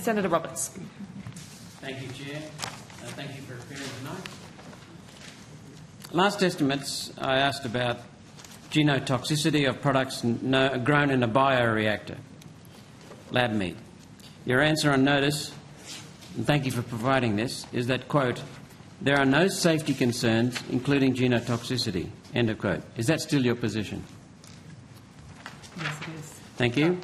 Senator Roberts. Thank you, Chair. Thank you for appearing tonight. Last estimates, I asked about genotoxicity of products grown in a bioreactor, lab meat. Your answer on notice, and thank you for providing this, is that, quote, there are no safety concerns, including genotoxicity, end of quote. Is that still your position? Yes, it is. Thank you.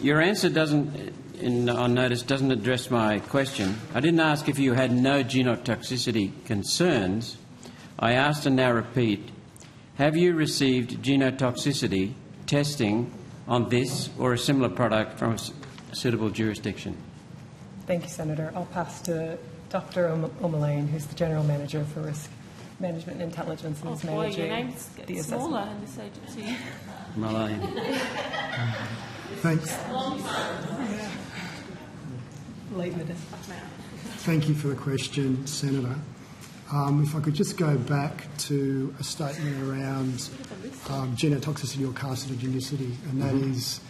Your answer on notice doesn't address my question. I didn't ask if you had no genotoxicity concerns. I asked and now repeat, have you received genotoxicity testing on this or a similar product from a suitable jurisdiction? Thank you, Senator. I'll pass to Dr. O'Mullane, who's the General Manager for Risk Management and Intelligence, and is managing your name's the smaller assessment. in this agency. Mullane. Thanks. Late in the day. Thank you for the question, Senator. If I could just go back to a statement around genotoxicity or carcinogenicity, and that is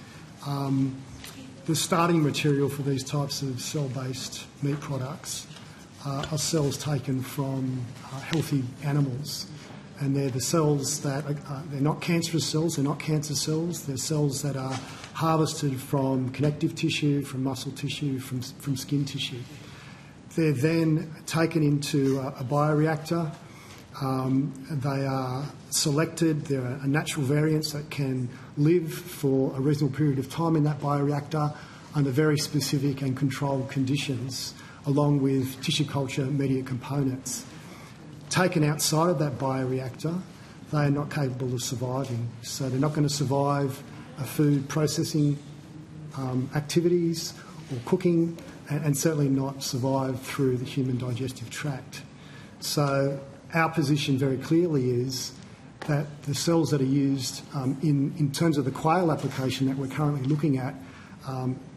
the starting material for these types of cell-based meat products are cells taken from healthy animals. And they're the cells that they're not cancerous cells, they're not cancer cells, they're cells that are harvested from connective tissue, from muscle tissue, from skin tissue. They're then taken into a bioreactor. They are selected. There are natural variants that can live for a reasonable period of time in that bioreactor under very specific and controlled conditions, along with tissue culture media components. Taken outside of that bioreactor, they are not capable of surviving. So they're not going to survive food processing activities or cooking, and certainly not survive through the human digestive tract. So our position very clearly is that the cells that are used in terms of the quail application that we're currently looking at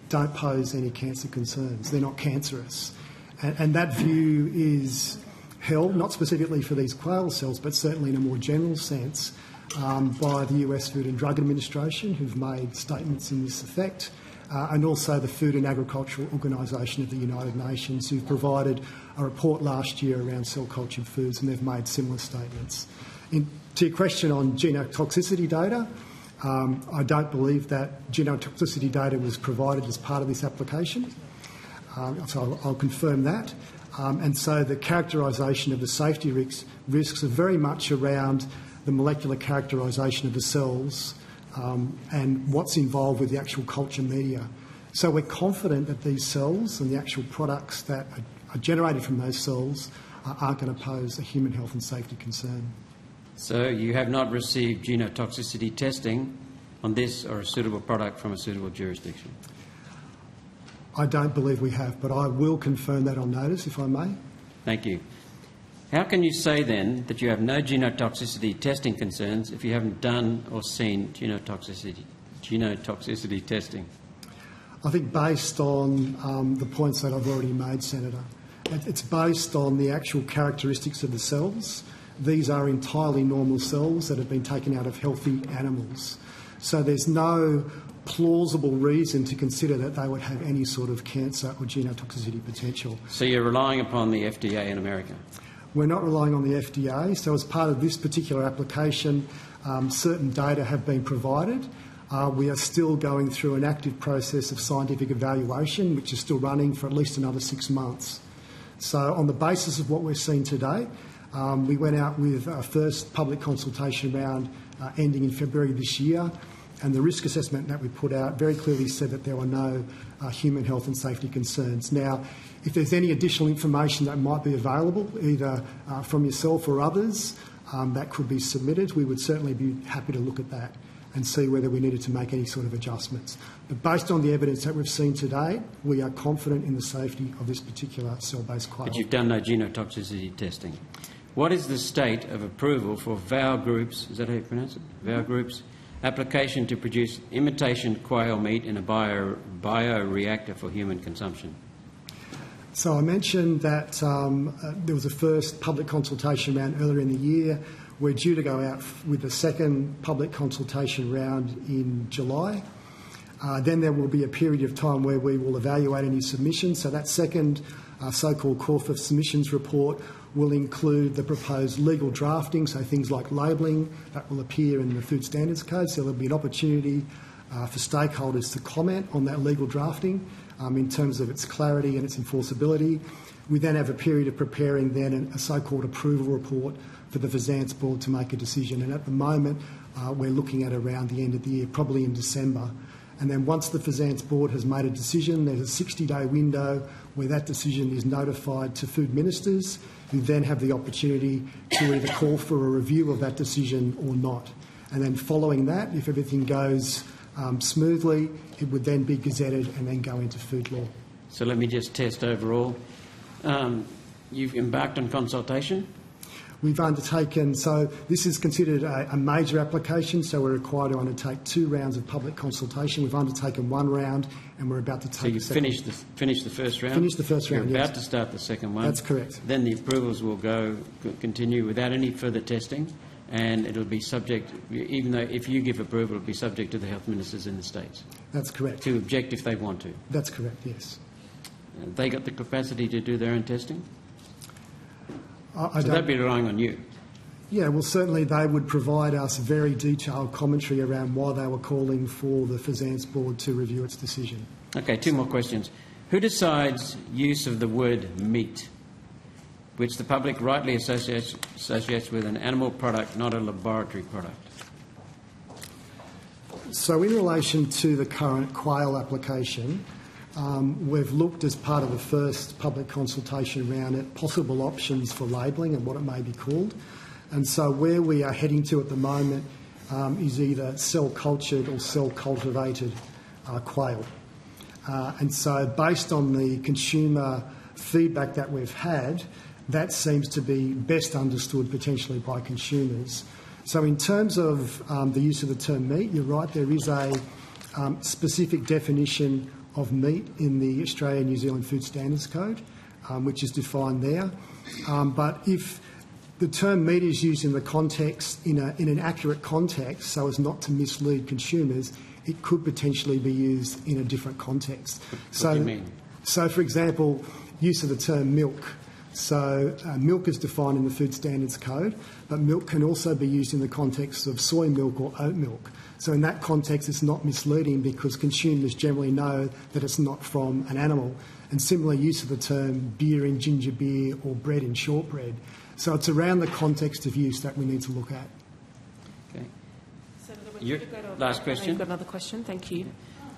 don't pose any cancer concerns. They're not cancerous. And that view is held, not specifically for these quail cells, but certainly in a more general sense, by the US Food and Drug Administration, who've made statements in this effect, and also the Food and Agricultural Organisation of the United Nations, who provided a report last year around cell-cultured foods, and they've made similar statements. To your question on genotoxicity data, I don't believe that genotoxicity data was provided as part of this application, so I'll confirm that. And so the characterisation of the safety risks are very much around the molecular characterisation of the cells and what's involved with the actual culture media. So we're confident that these cells and the actual products that are generated from those cells aren't going to pose a human health and safety concern. So you have not received genotoxicity testing on this or a suitable product from a suitable jurisdiction? I don't believe we have, but I will confirm that on notice, if I may. Thank you. How can you say then that you have no genotoxicity testing concerns if you haven't done or seen genotoxicity testing? I think based on the points that I've already made, Senator, it's based on the actual characteristics of the cells. These are entirely normal cells that have been taken out of healthy animals. So there's no plausible reason to consider that they would have any sort of cancer or genotoxicity potential. So you're relying upon the FDA in America? We're not relying on the FDA. So as part of this particular application, certain data have been provided. We are still going through an active process of scientific evaluation, which is still running for at least another 6 months. So on the basis of what we're seeing today, we went out with our first public consultation round ending in February this year, and the risk assessment that we put out very clearly said that there were no human health and safety concerns. Now, if there's any additional information that might be available, either from yourself or others, that could be submitted, we would certainly be happy to look at that and see whether we needed to make any sort of adjustments. But based on the evidence that we've seen today, we are confident in the safety of this particular cell-based quail. But you've done no genotoxicity testing. What is the state of approval for VOW Group's, is that how you pronounce it? VOW Group's application to produce imitation quail meat in a bioreactor for human consumption? So I mentioned that there was a first public consultation round earlier in the year. We're due to go out with a second public consultation round in July. Then there will be a period of time where we will evaluate any submissions. So that second so-called call for submissions report will include the proposed legal drafting, so things like labelling that will appear in the Food Standards Code. So there'll be an opportunity for stakeholders to comment on that legal drafting in terms of its clarity and its enforceability. We then have a period of preparing then a so-called approval report for the FSANZ board to make a decision. And at the moment, we're looking at around the end of the year, probably in December. And then once the FSANZ board has made a decision, there's a 60-day window where that decision is notified to food ministers, who then have the opportunity to either call for a review of that decision or not. And then following that, if everything goes smoothly, it would then be gazetted and then go into food law. So let me just test overall. You've embarked on consultation? We've undertaken, so this is considered a major application, so we're required to undertake 2 rounds of public consultation. We've undertaken 1 round and we're about to take so you've the second. finished the first round? Finished the first round, You're yes. about to start the second one? That's correct. Then the approvals will continue without any further testing, and it'll be subject, even though if you give approval, it'll be subject to the health ministers in the states That's correct. to object if they want to. That's correct, yes. They got the capacity to do their own testing? I So don't- they'd be relying on you. Yeah, well, certainly they would provide us very detailed commentary around why they were calling for the FSANZ board to review its decision. Okay, 2 more questions. Who decides use of the word meat, which the public rightly associates with an animal product, not a laboratory product? So in relation to the current quail application, we've looked as part of the first public consultation round at possible options for labelling and what it may be called. And so where we are heading to at the moment is either cell-cultured or cell-cultivated quail. And so based on the consumer feedback that we've had, that seems to be best understood potentially by consumers. So in terms of the use of the term meat, you're right, there is a specific definition of meat in the Australian-New Zealand Food Standards Code, which is defined there. But if the term meat is used in the context, in an accurate context, so as not to mislead consumers, it could potentially be used in a different context. What do you mean? So, for example, use of the term milk. So milk is defined in the Food Standards Code, but milk can also be used in the context of soy milk or oat milk. So in that context, it's not misleading because consumers generally know that it's not from an animal. And similar use of the term beer in ginger beer or bread in shortbread. So it's around the context of use that we need to look at. Okay. Senator, Your last question. You've got another question. Thank you.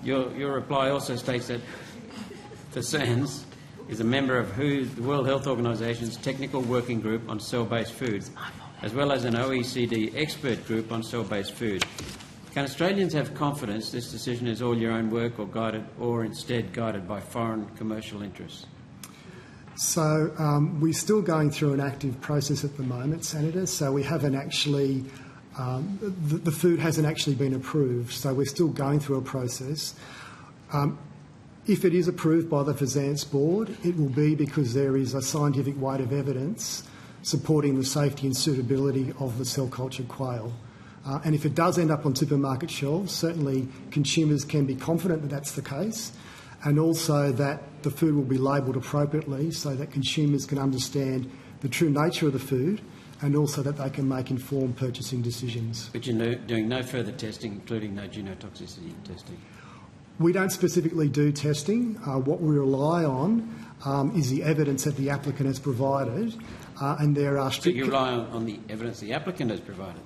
Your reply also states that FSANZ is a member of the World Health Organisation's Technical Working Group on Cell-Based Food, as well as an OECD expert group on cell-based food. Can Australians have confidence this decision is all your own work or instead guided by foreign commercial interests? So we're still going through an active process at the moment, Senator. So we haven't actually, the food hasn't actually been approved. So we're still going through a process. If it is approved by the FSANZ board, it will be because there is a scientific weight of evidence supporting the safety and suitability of the cell-cultured quail. And if it does end up on supermarket shelves, certainly consumers can be confident that that's the case, and also that the food will be labelled appropriately so that consumers can understand the true nature of the food and also that they can make informed purchasing decisions. But you're doing no further testing, including no genotoxicity testing? We don't specifically do testing. What we rely on is the evidence that the applicant has provided, and there are So strict... you rely on the evidence the applicant has provided?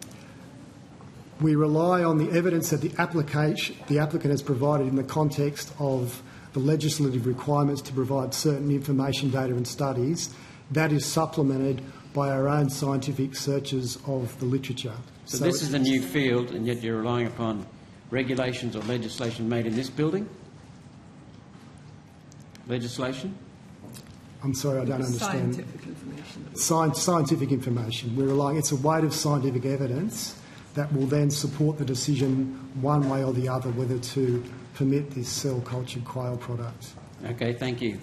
We rely on the evidence that the applicant has provided in the context of the legislative requirements to provide certain information, data and studies. That is supplemented by our own scientific searches of the literature. So this is a new field, and yet you're relying upon regulations or legislation made in this building? Legislation? I'm sorry, I don't understand. Scientific information. Scientific information. We're relying, it's a weight of scientific evidence that will then support the decision one way or the other whether to permit this cell-cultured quail product. Okay, thank you.